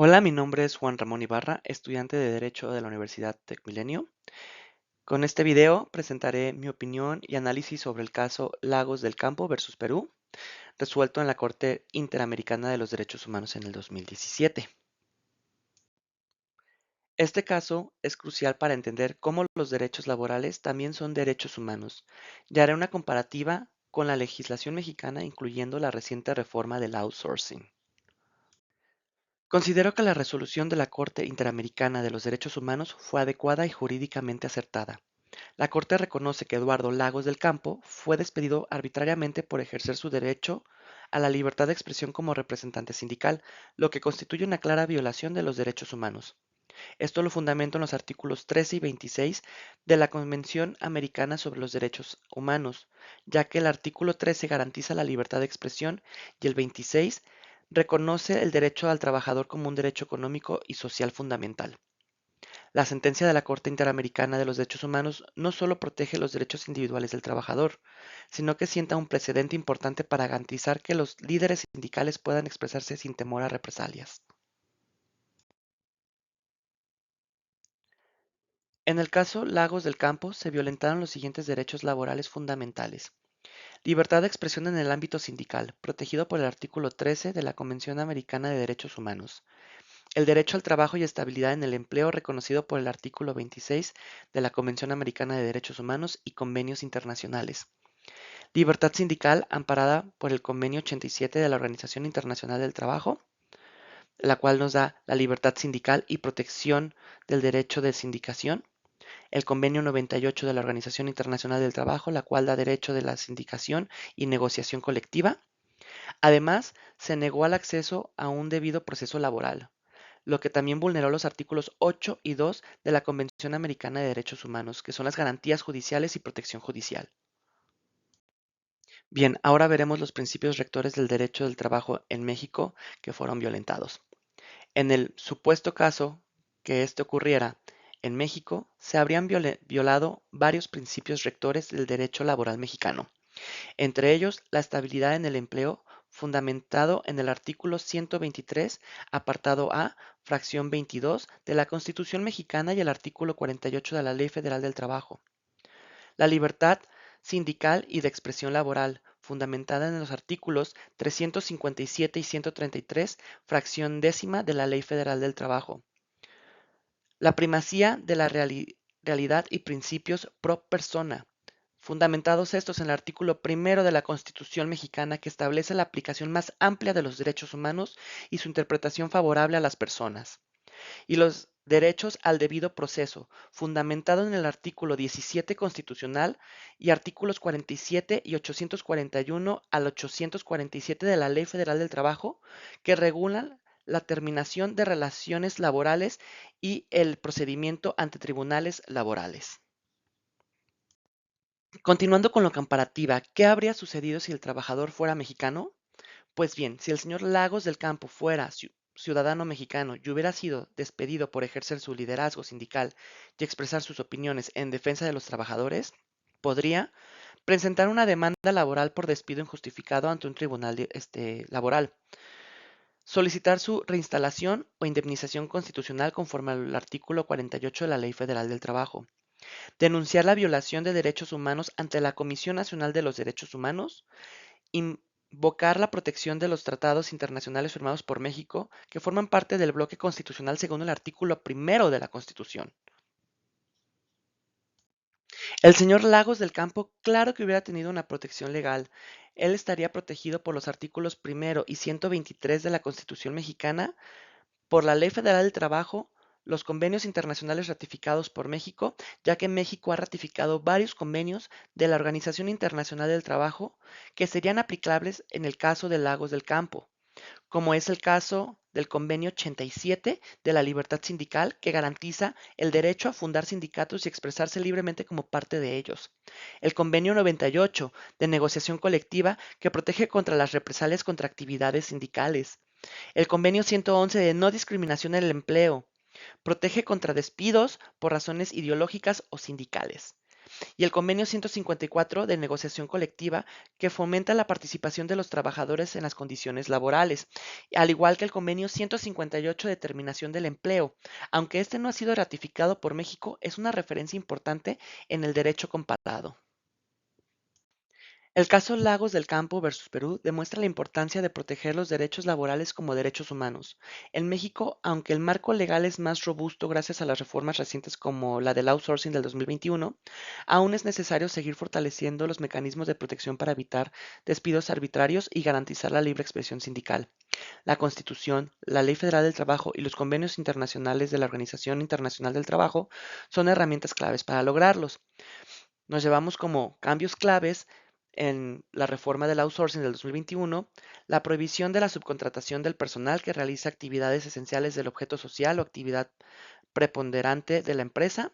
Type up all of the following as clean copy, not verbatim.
Hola, mi nombre es Juan Ramón Ibarra, estudiante de Derecho de la Universidad TecMilenio. Con este video presentaré mi opinión y análisis sobre el caso Lagos del Campo versus Perú, resuelto en la Corte Interamericana de los Derechos Humanos en el 2017. Este caso es crucial para entender cómo los derechos laborales también son derechos humanos, y haré una comparativa con la legislación mexicana, incluyendo la reciente reforma del outsourcing. Considero que la resolución de la Corte Interamericana de los Derechos Humanos fue adecuada y jurídicamente acertada. La Corte reconoce que Eduardo Lagos del Campo fue despedido arbitrariamente por ejercer su derecho a la libertad de expresión como representante sindical, lo que constituye una clara violación de los derechos humanos. Esto lo fundamento en los artículos 13 y 26 de la Convención Americana sobre los Derechos Humanos, ya que el artículo 13 garantiza la libertad de expresión y el 26 reconoce el derecho al trabajador como un derecho económico y social fundamental. La sentencia de la Corte Interamericana de los Derechos Humanos no solo protege los derechos individuales del trabajador, sino que sienta un precedente importante para garantizar que los líderes sindicales puedan expresarse sin temor a represalias. En el caso Lagos del Campo se violentaron los siguientes derechos laborales fundamentales. Libertad de expresión en el ámbito sindical, protegido por el artículo 13 de la Convención Americana de Derechos Humanos. El derecho al trabajo y estabilidad en el empleo, reconocido por el artículo 26 de la Convención Americana de Derechos Humanos y convenios internacionales. Libertad sindical, amparada por el Convenio 87 de la Organización Internacional del Trabajo, la cual nos da la libertad sindical y protección del derecho de sindicación. El Convenio 98 de la Organización Internacional del Trabajo, la cual da derecho de la sindicación y negociación colectiva. Además, se negó el acceso a un debido proceso laboral, lo que también vulneró los artículos 8 y 2 de la Convención Americana de Derechos Humanos, que son las garantías judiciales y protección judicial. Bien, ahora veremos los principios rectores del derecho del trabajo en México que fueron violentados. En el supuesto caso que esto ocurriera en México, se habrían violado varios principios rectores del derecho laboral mexicano, entre ellos la estabilidad en el empleo, fundamentado en el artículo 123, apartado A, fracción 22 de la Constitución mexicana y el artículo 48 de la Ley Federal del Trabajo. La libertad sindical y de expresión laboral, fundamentada en los artículos 357 y 133, fracción décima de la Ley Federal del Trabajo. La primacía de la realidad y principios pro persona, fundamentados estos en el artículo primero de la Constitución mexicana, que establece la aplicación más amplia de los derechos humanos y su interpretación favorable a las personas. Y los derechos al debido proceso, fundamentado en el artículo 17 constitucional y artículos 47 y 841 al 847 de la Ley Federal del Trabajo, que regulan la terminación de relaciones laborales y el procedimiento ante tribunales laborales. Continuando con la comparativa, ¿qué habría sucedido si el trabajador fuera mexicano? Pues bien, si el señor Lagos del Campo fuera ciudadano mexicano y hubiera sido despedido por ejercer su liderazgo sindical y expresar sus opiniones en defensa de los trabajadores, podría presentar una demanda laboral por despido injustificado ante un tribunal laboral, solicitar su reinstalación o indemnización constitucional conforme al artículo 48 de la Ley Federal del Trabajo, denunciar la violación de derechos humanos ante la Comisión Nacional de los Derechos Humanos, invocar la protección de los tratados internacionales firmados por México, que forman parte del bloque constitucional según el artículo primero de la Constitución. El señor Lagos del Campo, claro que hubiera tenido una protección legal. Él estaría protegido por los artículos primero y 123 de la Constitución mexicana, por la Ley Federal del Trabajo, los convenios internacionales ratificados por México, ya que México ha ratificado varios convenios de la Organización Internacional del Trabajo que serían aplicables en el caso de Lagos del Campo, como es el caso del Convenio 87 de la libertad sindical, que garantiza el derecho a fundar sindicatos y expresarse libremente como parte de ellos. El Convenio 98 de negociación colectiva, que protege contra las represalias contra actividades sindicales. El Convenio 111 de no discriminación en el empleo protege contra despidos por razones ideológicas o sindicales. y el Convenio 154 de negociación colectiva, que fomenta la participación de los trabajadores en las condiciones laborales, al igual que el Convenio 158 de terminación del empleo. Aunque este no ha sido ratificado por México, es una referencia importante en el derecho comparado. El caso Lagos del Campo versus Perú demuestra la importancia de proteger los derechos laborales como derechos humanos. En México, aunque el marco legal es más robusto gracias a las reformas recientes como la del outsourcing del 2021, aún es necesario seguir fortaleciendo los mecanismos de protección para evitar despidos arbitrarios y garantizar la libre expresión sindical. La Constitución, la Ley Federal del Trabajo y los convenios internacionales de la Organización Internacional del Trabajo son herramientas claves para lograrlos. Nos llevamos como cambios claves en la reforma del outsourcing del 2021, la prohibición de la subcontratación del personal que realiza actividades esenciales del objeto social o actividad preponderante de la empresa.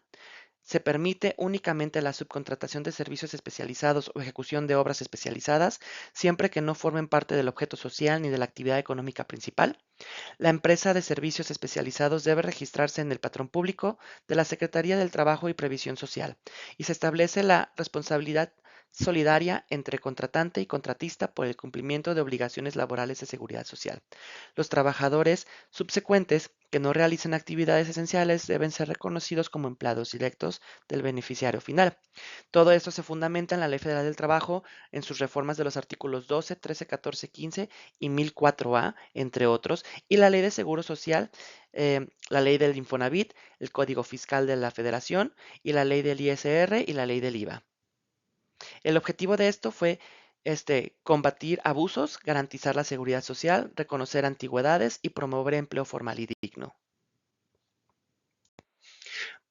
Se permite únicamente la subcontratación de servicios especializados o ejecución de obras especializadas, siempre que no formen parte del objeto social ni de la actividad económica principal. La empresa de servicios especializados debe registrarse en el patrón público de la Secretaría del Trabajo y Previsión Social y se establece la responsabilidad solidaria entre contratante y contratista por el cumplimiento de obligaciones laborales de seguridad social. Los trabajadores subsecuentes que no realicen actividades esenciales deben ser reconocidos como empleados directos del beneficiario final. Todo esto se fundamenta en la Ley Federal del Trabajo, en sus reformas de los artículos 12, 13, 14, 15 y 1004A, entre otros, y la Ley de Seguro Social, la Ley del Infonavit, el Código Fiscal de la Federación y la Ley del ISR y la Ley del IVA. El objetivo de esto fue combatir abusos, garantizar la seguridad social, reconocer antigüedades y promover empleo formal y digno.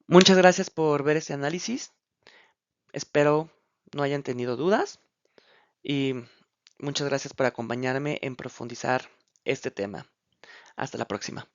Muchas gracias por ver este análisis. Espero no hayan tenido dudas y muchas gracias por acompañarme en profundizar este tema. Hasta la próxima.